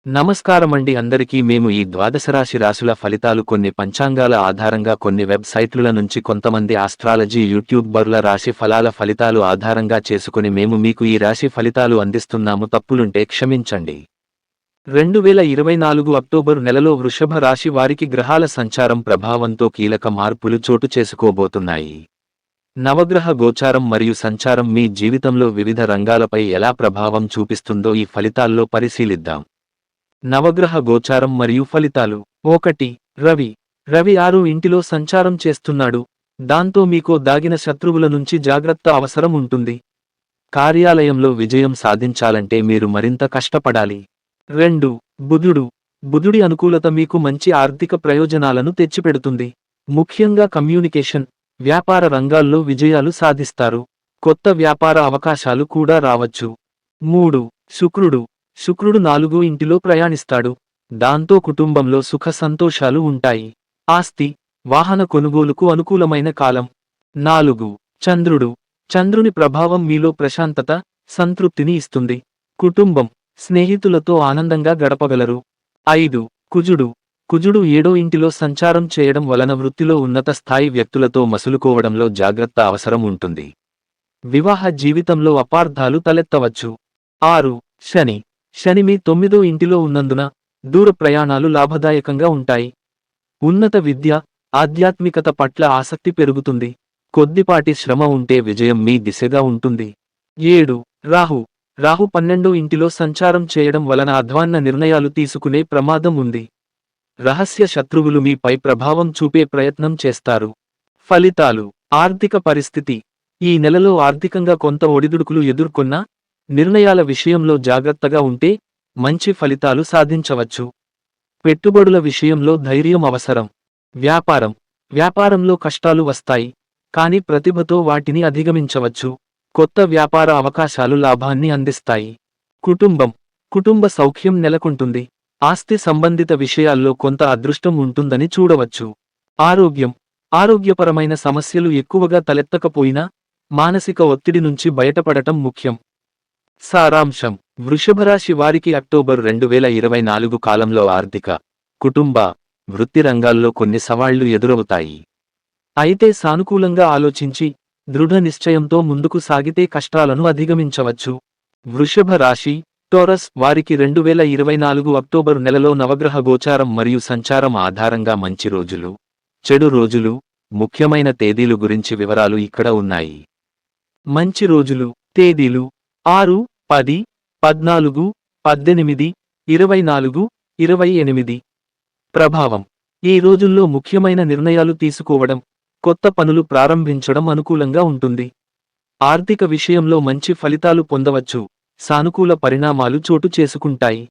నమస్కారమండి అందరికీ. మేము ఈ ద్వాదశరాశి రాశుల ఫలితాలు కొన్ని పంచాంగాల ఆధారంగా, కొన్ని వెబ్సైట్ల నుంచి, కొంతమంది ఆస్ట్రాలజీ యూట్యూబర్ల రాశి ఫలాల ఫలితాలు ఆధారంగా చేసుకుని మేము మీకు ఈ రాశి ఫలితాలు అందిస్తున్నాము. తప్పులుంటే క్షమించండి. 2024 అక్టోబరు నెలలో వృషభ రాశి వారికి గ్రహాల సంచారం ప్రభావంతో కీలక మార్పులు చోటు చేసుకోబోతున్నాయి. నవగ్రహ గోచారం మరియు సంచారం మీ జీవితంలో వివిధ రంగాలపై ఎలా ప్రభావం చూపిస్తుందో ఈ ఫలితాల్లో పరిశీలిద్దాం. నవగ్రహ గోచారం మరియు ఫలితాలు. 1. రవి. రవి 6 ఇంటిలో సంచారం చేస్తున్నాడు. దాంతో మీకో దాగిన శత్రువుల నుంచి జాగ్రత్త అవసరం ఉంటుంది. కార్యాలయంలో విజయం సాధించాలంటే మీరు మరింత కష్టపడాలి. 2. బుధుడు. బుధుడి అనుకూలత మీకు మంచి ఆర్థిక ప్రయోజనాలను తెచ్చిపెడుతుంది. ముఖ్యంగా కమ్యూనికేషన్, వ్యాపార రంగాల్లో విజయాలు సాధిస్తారు. కొత్త వ్యాపార అవకాశాలు కూడా రావచ్చు. 3. శుక్రుడు. శుక్రుడు 4 ఇంటిలో ప్రయాణిస్తాడు. దాంతో కుటుంబంలో సుఖ సంతోషాలు ఉంటాయి. ఆస్తి, వాహన కొనుగోలుకు అనుకూలమైన కాలం. 4. చంద్రుడు. చంద్రుని ప్రభావం మీలో ప్రశాంతత, సంతృప్తిని ఇస్తుంది. కుటుంబం, స్నేహితులతో ఆనందంగా గడపగలరు. 5. కుజుడు. కుజుడు 7 ఇంటిలో సంచారం చేయడం వలన వృత్తిలో ఉన్నత స్థాయి వ్యక్తులతో మసులుకోవడంలో జాగ్రత్త అవసరం ఉంటుంది. వివాహ జీవితంలో అపార్థాలు తలెత్తవచ్చు. 6. శని. శని మీ 9 ఇంటిలో ఉన్నందున దూర ప్రయాణాలు లాభదాయకంగా ఉంటాయి. ఉన్నత విద్య, ఆధ్యాత్మికత పట్ల ఆసక్తి పెరుగుతుంది. కొద్దిపాటి శ్రమ ఉంటే విజయం మీ దిశగా ఉంటుంది. 7. రాహు. రాహు 12 ఇంటిలో సంచారం చేయడం వలన అధ్వాన్న నిర్ణయాలు తీసుకునే ప్రమాదం ఉంది. రహస్య శత్రువులు మీపై ప్రభావం చూపే ప్రయత్నం చేస్తారు. ఫలితాలు. ఆర్థిక పరిస్థితి. ఈ నెలలో ఆర్థికంగా కొంత ఒడిదుడుకులు ఎదుర్కొన్నా, నిర్ణయాల విషయంలో జాగ్రత్తగా ఉంటే మంచి ఫలితాలు సాధించవచ్చు. పెట్టుబడుల విషయంలో ధైర్యం అవసరం. వ్యాపారం. వ్యాపారంలో కష్టాలు వస్తాయి, కానీ ప్రతిభతో వాటిని అధిగమించవచ్చు. కొత్త వ్యాపార అవకాశాలు లాభాన్ని అందిస్తాయి. కుటుంబం. కుటుంబ సౌఖ్యం నెలకొంటుంది. ఆస్తి సంబంధిత విషయాల్లో కొంత అదృష్టం ఉంటుందని చూడవచ్చు. ఆరోగ్యం. ఆరోగ్యపరమైన సమస్యలు ఎక్కువగా తలెత్తకపోయినా, మానసిక ఒత్తిడి నుంచి బయటపడటం ముఖ్యం. సారాంశం. వృషభరాశి వారికి అక్టోబరు 2024 కాలంలో ఆర్థిక, కుటుంబ, వృత్తి రంగాల్లో కొన్ని సవాళ్లు ఎదురవుతాయి. అయితే సానుకూలంగా ఆలోచించి, దృఢ నిశ్చయంతో ముందుకు సాగితే కష్టాలను అధిగమించవచ్చు. వృషభ రాశి, టోరస్ వారికి 2024 అక్టోబరు నెలలో నవగ్రహ గోచారం మరియు సంచారం ఆధారంగా మంచి రోజులు, చెడు రోజులు, ముఖ్యమైన తేదీలు గురించి వివరాలు ఇక్కడ ఉన్నాయి. మంచి రోజులు. తేదీలు 6, 10, 14, 18, 24, 28. ప్రభావం. ఈ రోజుల్లో ముఖ్యమైన నిర్ణయాలు తీసుకోవడం, కొత్త పనులు ప్రారంభించడం అనుకూలంగా ఉంటుంది. ఆర్థిక విషయంలో మంచి ఫలితాలు పొందవచ్చు. సానుకూల పరిణామాలు చోటు చేసుకుంటాయి.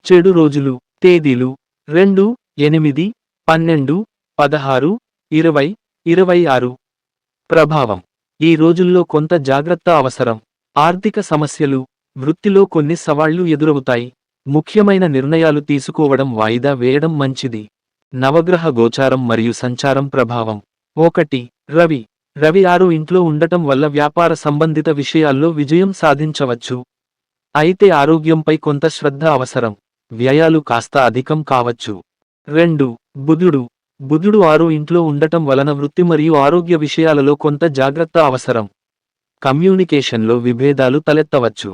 చెడు రోజులు. తేదీలు 2, 8, 12, 16, 20, 26. ప్రభావం. ఈ రోజుల్లో కొంత జాగ్రత్త అవసరం. ఆర్థిక సమస్యలు, వృత్తిలో కొన్ని సవాళ్లు ఎదురవుతాయి. ముఖ్యమైన నిర్ణయాలు తీసుకోవడం వాయిదా వేయడం మంచిది. నవగ్రహ గోచారం మరియు సంచారం ప్రభావం. 1. రవి. రవి 6 ఇంట్లో ఉండటం వల్ల వ్యాపార సంబంధిత విషయాల్లో విజయం సాధించవచ్చు. అయితే ఆరోగ్యంపై కొంత శ్రద్ధ అవసరం. వ్యయాలు కాస్త అధికం కావచ్చు. 2. బుధుడు. బుధుడు 6 ఇంట్లో ఉండటం వలన వృత్తి మరియు ఆరోగ్య విషయాలలో కొంత జాగ్రత్త అవసరం. కమ్యూనికేషన్లో విభేదాలు తలెత్తవచ్చు.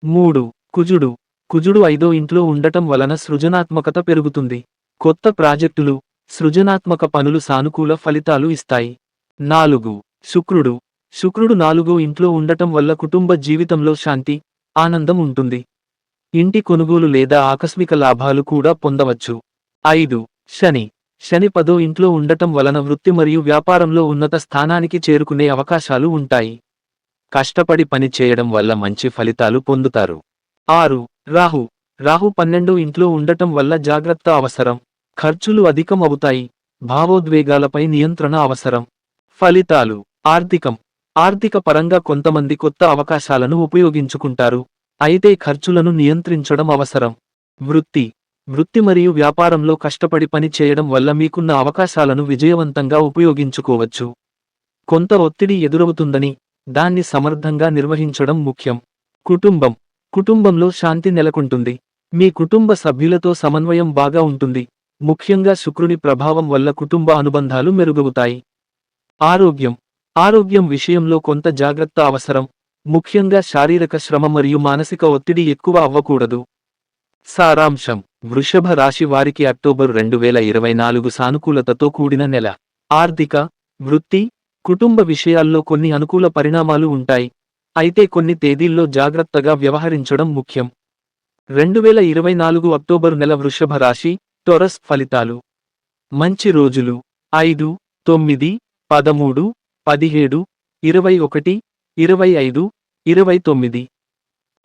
3. కుజుడు. కుజుడు 5 ఇంట్లో ఉండటం వలన సృజనాత్మకత పెరుగుతుంది. కొత్త ప్రాజెక్టులు, సృజనాత్మక పనులు సానుకూల ఫలితాలు ఇస్తాయి. 4. శుక్రుడు. శుక్రుడు 4 ఇంట్లో ఉండటం వల్ల కుటుంబ జీవితంలో శాంతి, ఆనందం ఉంటుంది. ఇంటి కొనుగోలు లేదా ఆకస్మిక లాభాలు కూడా పొందవచ్చు. 5. శని. శని 10 ఇంట్లో ఉండటం వలన వృత్తి మరియు వ్యాపారంలో ఉన్నత స్థానానికి చేరుకునే అవకాశాలు ఉంటాయి. కష్టపడి పని చేయడం వల్ల మంచి ఫలితాలు పొందుతారు. 6. రాహు. రాహు 12 ఇంట్లో ఉండటం వల్ల జాగ్రత్త అవసరం. ఖర్చులు అధికం అవుతాయి. భావోద్వేగాలపై నియంత్రణ అవసరం. ఫలితాలు. ఆర్థికం. ఆర్థిక పరంగా కొంతమంది కొత్త అవకాశాలను ఉపయోగించుకుంటారు. అయితే ఖర్చులను నియంత్రించడం అవసరం. వృత్తి. వృత్తి మరియు వ్యాపారంలో కష్టపడి పని చేయడం వల్ల మీకున్న అవకాశాలను విజయవంతంగా ఉపయోగించుకోవచ్చు. కొంత ఒత్తిడి ఎదురవుతుందని, దాన్ని సమర్థంగా నిర్వహించడం ముఖ్యం. కుటుంబం. కుటుంబంలో శాంతి నెలకొంటుంది. మీ కుటుంబ సభ్యులతో సమన్వయం బాగా ఉంటుంది. ముఖ్యంగా శుక్రుని ప్రభావం వల్ల కుటుంబ అనుబంధాలు మెరుగవుతాయి. ఆరోగ్యం ఆరోగ్యం విషయంలో కొంత జాగ్రత్త అవసరం. ముఖ్యంగా శారీరక శ్రమ మరియు మానసిక ఒత్తిడి ఎక్కువ అవ్వకూడదు. సారాంశం: వృషభ రాశి వారికి అక్టోబర్ 2024 సానుకూలతతో కూడిన నెల. ఆర్థిక, వృత్తి, కుటుంబ విషయాల్లో కొన్ని అనుకూల పరిణామాలు ఉంటాయి. అయితే కొన్ని తేదీల్లో జాగ్రత్తగా వ్యవహరించడం ముఖ్యం. 2024 అక్టోబరు నెల వృషభ రాశి, టొరస్ ఫలితాలు. మంచి రోజులు: 5, 9, 13, 17, 21, 25, 29.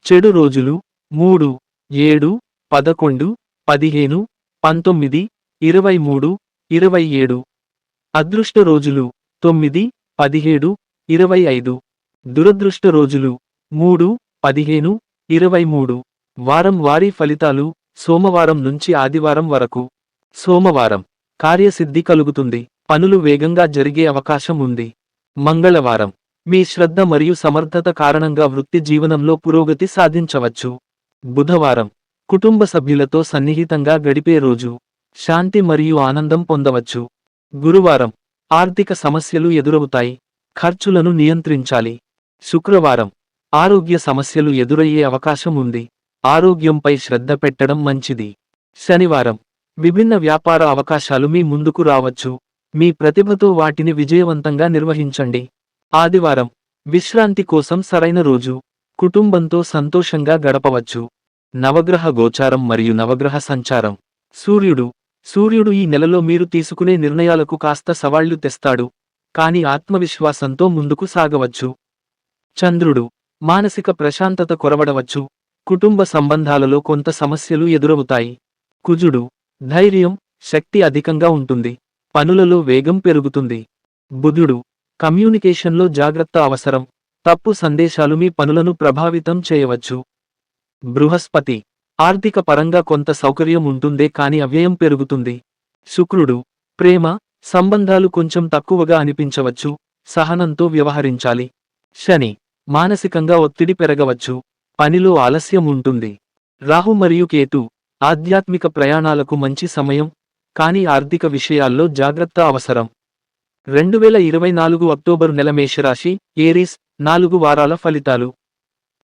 చెడు రోజులు: 3, 7, 11, 15, 19, 23, 27. అదృష్ట రోజులు: 9, 17, 25. దురదృష్ట రోజులు: 3, 15, 23. వారం వారీ ఫలితాలు: సోమవారం నుంచి ఆదివారం వరకు. సోమవారం: కార్యసిద్ధి కలుగుతుంది. పనులు వేగంగా జరిగే అవకాశం ఉంది. మంగళవారం: మీ శ్రద్ధ మరియు సమర్థత కారణంగా వృత్తి జీవనంలో పురోగతి సాధించవచ్చు. బుధవారం: కుటుంబ సభ్యులతో సన్నిహితంగా గడిపే రోజు. శాంతి మరియు ఆనందం పొందవచ్చు. గురువారం: ఆర్థిక సమస్యలు ఎదురవుతాయి. ఖర్చులను నియంత్రించాలి. శుక్రవారం: ఆరోగ్య సమస్యలు ఎదురయ్యే అవకాశం ఉంది. ఆరోగ్యంపై శ్రద్ధ పెట్టడం మంచిది. శనివారం: విభిన్న వ్యాపార అవకాశాలు మీ ముందుకు రావచ్చు. మీ ప్రతిభతో వాటిని విజయవంతంగా నిర్వహించండి. ఆదివారం: విశ్రాంతి కోసం సరైన రోజు. కుటుంబంతో సంతోషంగా గడపవచ్చు. నవగ్రహ గోచారం మరియు నవగ్రహ సంచారం. సూర్యుడు ఈ నెలలో మీరు తీసుకునే నిర్ణయాలకు కాస్త సవాళ్లు తెస్తాడు, కానీ ఆత్మవిశ్వాసంతో ముందుకు సాగవచ్చు. చంద్రుడు: మానసిక ప్రశాంతత కొరవడవచ్చు. కుటుంబ సంబంధాలలో కొంత సమస్యలు ఎదురవుతాయి. కుజుడు: ధైర్యం, శక్తి అధికంగా ఉంటుంది. పనులలో వేగం పెరుగుతుంది. బుధుడు: కమ్యూనికేషన్లో జాగ్రత్త అవసరం. తప్పు సందేశాలు మీ పనులను ప్రభావితం చేయవచ్చు. బృహస్పతి: ఆర్థిక పరంగా కొంత సౌకర్యం ఉంటుందే కాని అవ్యయం పెరుగుతుంది. శుక్రుడు: ప్రేమ, సంబంధాలు కొంచెం తక్కువగా అనిపించవచ్చు. సహనంతో వ్యవహరించాలి. శని: మానసికంగా ఒత్తిడి పెరగవచ్చు. పనిలో ఆలస్యం ఉంటుంది. రాహు మరియు కేతు: ఆధ్యాత్మిక ప్రయాణాలకు మంచి సమయం, కానీ ఆర్థిక విషయాల్లో జాగ్రత్త అవసరం. 2024 అక్టోబరు నెల మేషరాశి, ఏరీస్, 4 వారాల ఫలితాలు.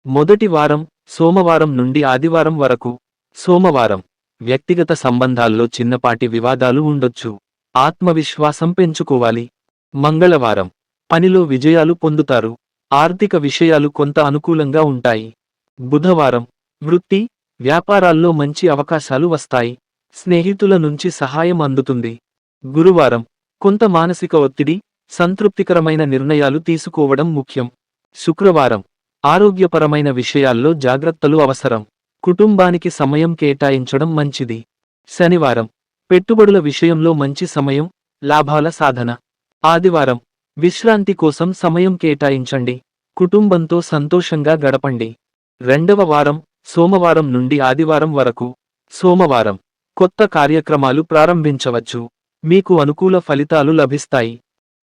మొదటి వారం, సోమవారం నుండి ఆదివారం వరకు. సోమవారం: వ్యక్తిగత సంబంధాల్లో చిన్నపాటి వివాదాలు ఉండొచ్చు. ఆత్మవిశ్వాసం పెంచుకోవాలి. మంగళవారం: పనిలో విజయాలు పొందుతారు. ఆర్థిక విషయాలు కొంత అనుకూలంగా ఉంటాయి. బుధవారం: వృత్తి, వ్యాపారాల్లో మంచి అవకాశాలు వస్తాయి. స్నేహితుల నుంచి సహాయం అందుతుంది. గురువారం: కొంత మానసిక ఒత్తిడి, సంతృప్తికరమైన నిర్ణయాలు తీసుకోవడం ముఖ్యం. శుక్రవారం: ఆరోగ్యపరమైన విషయాల్లో జాగ్రత్తలు అవసరం. కుటుంబానికి సమయం కేటాయించడం మంచిది. శనివారం: పెట్టుబడుల విషయంలో మంచి సమయం, లాభాల సాధన. ఆదివారం: విశ్రాంతి కోసం సమయం కేటాయించండి. కుటుంబంతో సంతోషంగా గడపండి. రెండవ వారం, సోమవారం నుండి ఆదివారం వరకు. సోమవారం: కొత్త కార్యక్రమాలు ప్రారంభించవచ్చు. మీకు అనుకూల ఫలితాలు లభిస్తాయి.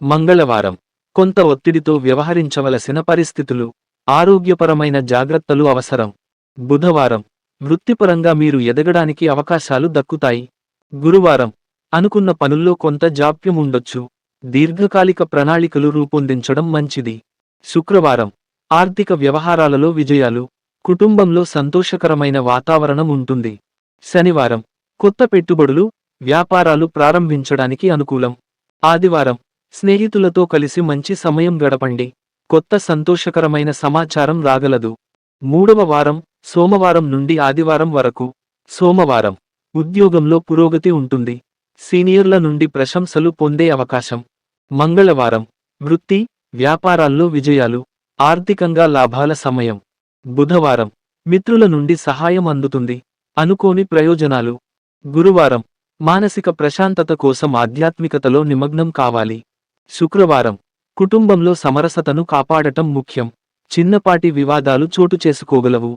మంగళవారం: కొంత ఒత్తిడితో వ్యవహరించవలసిన పరిస్థితులు. ఆరోగ్యపరమైన జాగ్రత్తలు అవసరం. బుధవారం: వృత్తిపరంగా మీరు ఎదగడానికి అవకాశాలు దక్కుతాయి. గురువారం: అనుకున్న పనుల్లో కొంత జాప్యం ఉండొచ్చు. దీర్ఘకాలిక ప్రణాళికలు రూపొందించడం మంచిది. శుక్రవారం: ఆర్థిక వ్యవహారాలలో విజయాలు. కుటుంబంలో సంతోషకరమైన వాతావరణం ఉంటుంది. శనివారం: కొత్త పెట్టుబడులు, వ్యాపారాలు ప్రారంభించడానికి అనుకూలం. ఆదివారం: స్నేహితులతో కలిసి మంచి సమయం గడపండి. కొత్త సంతోషకరమైన సమాచారం రాగలదు. మూడవ వారం, సోమవారం నుండి ఆదివారం వరకు. సోమవారం: ఉద్యోగంలో పురోగతి ఉంటుంది. సీనియర్ల నుండి ప్రశంసలు పొందే అవకాశం. మంగళవారం: వృత్తి, వ్యాపారాల్లో విజయాలు. ఆర్థికంగా లాభాల సమయం. బుధవారం: మిత్రుల నుండి సహాయం అందుతుంది. అనుకోని ప్రయోజనాలు. గురువారం: మానసిక ప్రశాంతత కోసం ఆధ్యాత్మికతలో నిమగ్నం కావాలి. శుక్రవారం: కుటుంబంలో సమరసతను కాపాడటం ముఖ్యం. చిన్నపాటి వివాదాలు చోటు చేసుకోగలవు.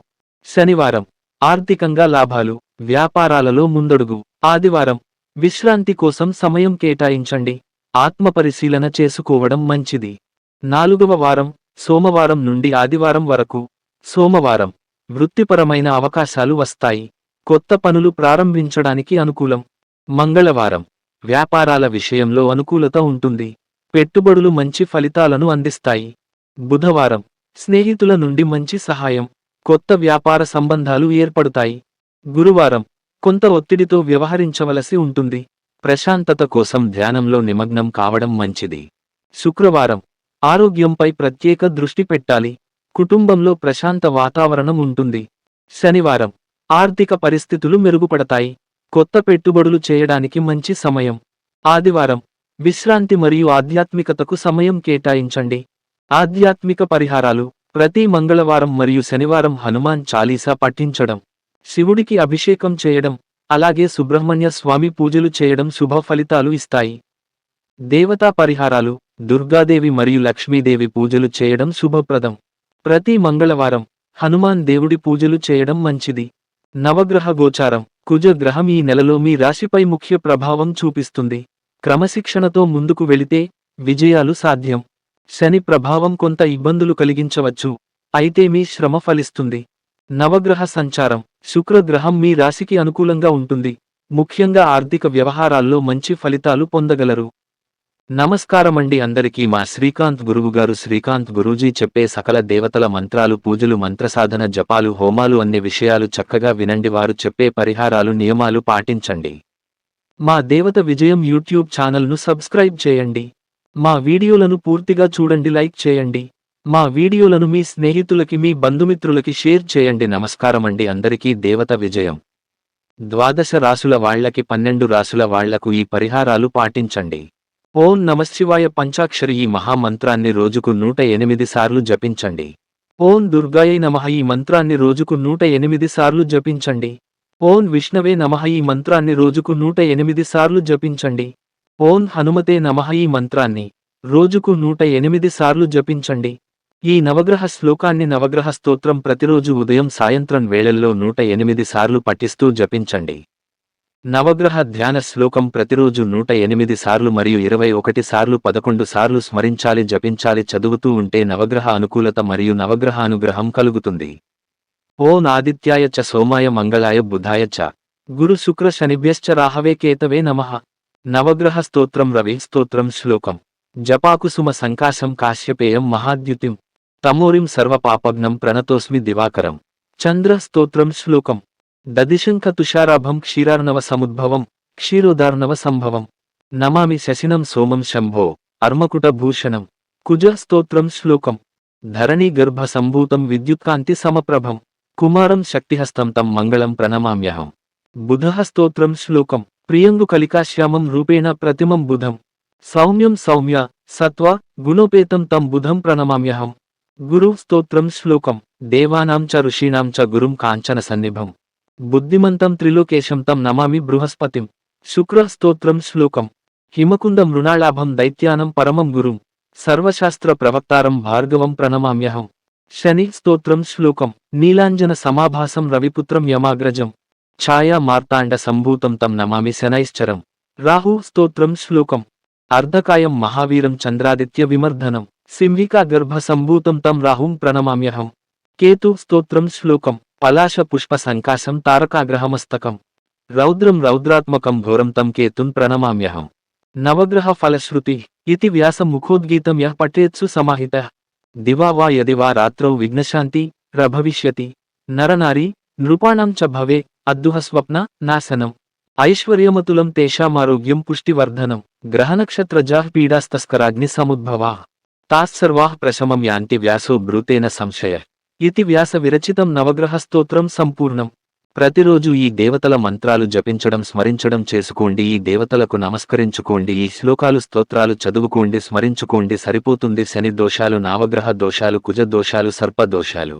శనివారం: ఆర్థికంగా లాభాలు, వ్యాపారాలలో ముందడుగు. ఆదివారం: విశ్రాంతి కోసం సమయం కేటాయించండి. ఆత్మపరిశీలన చేసుకోవడం మంచిది. నాలుగవ వారం, సోమవారం నుండి ఆదివారం వరకు. సోమవారం: వృత్తిపరమైన అవకాశాలు వస్తాయి. కొత్త పనులు ప్రారంభించడానికి అనుకూలం. మంగళవారం వ్యాపారాల విషయంలో అనుకూలత ఉంటుంది. పెట్టుబడులు మంచి ఫలితాలను అందిస్తాయి. బుధవారం స్నేహితుల నుండి మంచి సహాయం, కొత్త వ్యాపార సంబంధాలు ఏర్పడతాయి. గురువారం కొంత ఒత్తిడితో వ్యవహరించవలసి ఉంటుంది. ప్రశాంతత కోసం ధ్యానంలో నిమగ్నం కావడం మంచిది. శుక్రవారం ఆరోగ్యంపై ప్రత్యేక దృష్టి పెట్టాలి. కుటుంబంలో ప్రశాంత వాతావరణం ఉంటుంది. శనివారం ఆర్థిక పరిస్థితులు మెరుగుపడతాయి. కొత్త పెట్టుబడులు చేయడానికి మంచి సమయం. ఆదివారం విశ్రాంతి మరియు ఆధ్యాత్మికతకు సమయం కేటాయించండి. ఆధ్యాత్మిక పరిహారాలు ప్రతి మంగళవారం మరియు శనివారం హనుమాన్ చాలీసా పఠించడం, శివుడికి అభిషేకం చేయడం, అలాగే సుబ్రహ్మణ్య స్వామి పూజలు చేయడం శుభ ఫలితాలు ఇస్తాయి. దేవతా పరిహారాలు దుర్గాదేవి మరియు లక్ష్మీదేవి పూజలు చేయడం శుభప్రదం. ప్రతి మంగళవారం హనుమాన్ దేవుడి పూజలు చేయడం మంచిది. నవగ్రహ గోచారం కుజ గ్రహం ఈ నెలలో మీ రాశిపై ముఖ్య ప్రభావం చూపిస్తుంది. క్రమశిక్షణతో ముందుకు వెళితే విజయాలు సాధ్యం. శని ప్రభావం కొంత ఇబ్బందులు కలిగించవచ్చు, అయితే మీ శ్రమ ఫలిస్తుంది. నవగ్రహ సంచారం శుక్రగ్రహం మీ రాశికి అనుకూలంగా ఉంటుంది. ముఖ్యంగా ఆర్థిక వ్యవహారాల్లో మంచి ఫలితాలు పొందగలరు. నమస్కారమండి అందరికీ. మా శ్రీకాంత్ గురువుగారు శ్రీకాంత్ గురూజీ చెప్పే సకల దేవతల మంత్రాలు, పూజలు, మంత్రసాధన, జపాలు, హోమాలు అన్ని విషయాలు చక్కగా వినండి. వారు చెప్పే పరిహారాలు, నియమాలు పాటించండి. మా దేవత విజయం యూట్యూబ్ ఛానల్ను సబ్స్క్రైబ్ చేయండి. మా వీడియోలను పూర్తిగా చూడండి, లైక్ చేయండి. మా వీడియోలను మీ స్నేహితులకి, మీ బంధుమిత్రులకి షేర్ చేయండి. నమస్కారమండి అందరికీ. దేవత విజయం 12 రాసుల వాళ్లకి 12 రాసుల వాళ్లకు ఈ పరిహారాలు పాటించండి. ఓం నమశివాయ పంచాక్షరి ఈ మహామంత్రాన్ని రోజుకు 108 సార్లు జపించండి. ఓం దుర్గాయై నమః ఈ మంత్రాన్ని రోజుకు 108 సార్లు జపించండి. ఓం విష్ణవే నమః ఈ మంత్రాన్ని రోజుకు 108 సార్లు జపించండి. ఓం హనుమతే నమః ఈ మంత్రాన్ని రోజుకు 108 సార్లు జపించండి. ఈ నవగ్రహ శ్లోకాన్ని, నవగ్రహ స్తోత్రం ప్రతిరోజు ఉదయం సాయంత్రం వేళల్లో 108 సార్లు పఠిస్తూ జపించండి. నవగ్రహ ధ్యాన శ్లోకం ప్రతిరోజు 108 సార్లు మరియు 21 సార్లు 11 సార్లు స్మరించాలి, జపించాలి. చదువుతూ ఉంటే నవగ్రహ అనుకూలత మరియు నవగ్రహ అనుగ్రహం కలుగుతుంది. ఓం ఆదిత్యాయ చ సోమాయ మంగళాయ బుధాయ చ గురు శుక్ర శనిభ్యశ్చ రాహవే కేతవే నమః. నవగ్రహ స్తోత్రం రవి స్తోత్రం శ్లోకం జపాకుసుమ సంకాశం కాశ్యపేయం మహాద్యుతిం తమోరిం సర్వపాపగ్నం ప్రణతోస్మి దివాకరం. చంద్ర స్తోత్రం శ్లోకం దదిశంఖ తుషారాభం క్షీరార్ణవ సముద్భవం క్షీరోదార్ణవ సంభవం నమామి శశినం సోమం శంభో అర్మకుట భూషణం. కుజ స్తోత్రం శ్లోకం ధరణీ గర్భ సంభూతం విద్యుత్కాంతి సమప్రభం కుమారం శక్తిహస్తం తం మంగళం ప్రణమామ్యహం. బుధ స్తోత్రం శ్లోకం ప్రియంగు కలికాశ్యామం రూపేణ ప్రతిమం బుధం సౌమ్యం సౌమ్య సత్వ గుణోపేతం తం బుధం ప్రణమామ్యహం. గురు స్తోత్రం శ్లోకం దేవానాం చ ఋషీణాం చ గురుం కాంచన సన్నిభం బుద్ధిమంతం త్రిలోకేశం తం నమామి బృహస్పతిం. శుక్ర స్తోత్రం శ్లోకం హిమకుంద మృణాళాభం దైత్యానం పరమం గురుం సర్వశాస్త్ర ప్రవక్తారం భార్గవం ప్రణమామ్యహం. శని స్తోత్రం శ్లోకం నీలాంజన సమాభాసం రవిపుత్రం యమాగ్రజం ఛాయా మార్తాండ సంభూతం తం నమామి శనైశ్చరం. రాహు స్తోత్రం శ్లోకం అర్ధకాయం మహావీరం చంద్రాదిత్య విమర్ధనం సింహికా గర్భ సంభూతం తం రాహుం ప్రణమామ్యహం. కేతు స్తోత్రం శ్లోకం పలాశ పుష్ప సంకాశం తారకాగ్రహమస్తకం రౌద్రం రౌద్రాత్మకం ఘోరం తం కేతుం ప్రణమామ్యహం. నవగ్రహ ఫలశ్రుతి ఇతి వ్యాస ముఖోద్గీతం యః పఠేత్సు సమాహితః దివా వా యది వా రాత్రౌ విఘ్నశాంతి రభవిష్యతి. నరనారీ నృపాణం చ భవే అద్దుహ స్వప్న నాశనం ఐశ్వర్యమతులం తేషామారోగ్యం పుష్టివర్ధనం. గ్రహనక్షత్రజాః పీడాస్తస్కరాగ్ని సముద్భవాః తాస్సర్వాః ప్రశమం యాంతి వ్యాసో బ్రూతేన సంశయః ఇతి వ్యాస విరచితం. నవగ్రహ స్తోత్రం సంపూర్ణం. ప్రతిరోజు ఈ దేవతల మంత్రాలు జపించడం, స్మరించడం చేసుకోండి. ఈ దేవతలకు నమస్కరించుకోండి. ఈ శ్లోకాలు, స్తోత్రాలు చదువుకోండి, స్మరించుకోండి. సరిపోతుంది. శని దోషాలు, నవగ్రహ దోషాలు, కుజ దోషాలు, సర్ప దోషాలు,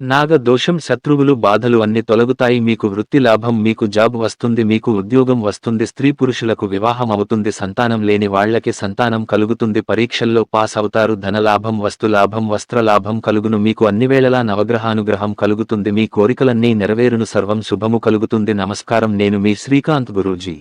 నాగ దోషం, శత్రువులు, బాధలు అన్ని తొలగుతాయి. మీకు వృత్తి లాభం, మీకు జాబ్ వస్తుంది, మీకు ఉద్యోగం వస్తుంది. స్త్రీ పురుషులకు వివాహం అవుతుంది. సంతానం లేని వాళ్లకి సంతానం కలుగుతుంది. పరీక్షల్లో పాస్ అవుతారు. ధనలాభం, వస్తులాభం, వస్త్రలాభం కలుగును. మీకు అన్నివేళలా నవగ్రహానుగ్రహం కలుగుతుంది. మీ కోరికలన్నీ నెరవేరును. సర్వం శుభము కలుగుతుంది. నమస్కారం. నేను మీ శ్రీకాంత్ గురూజీ.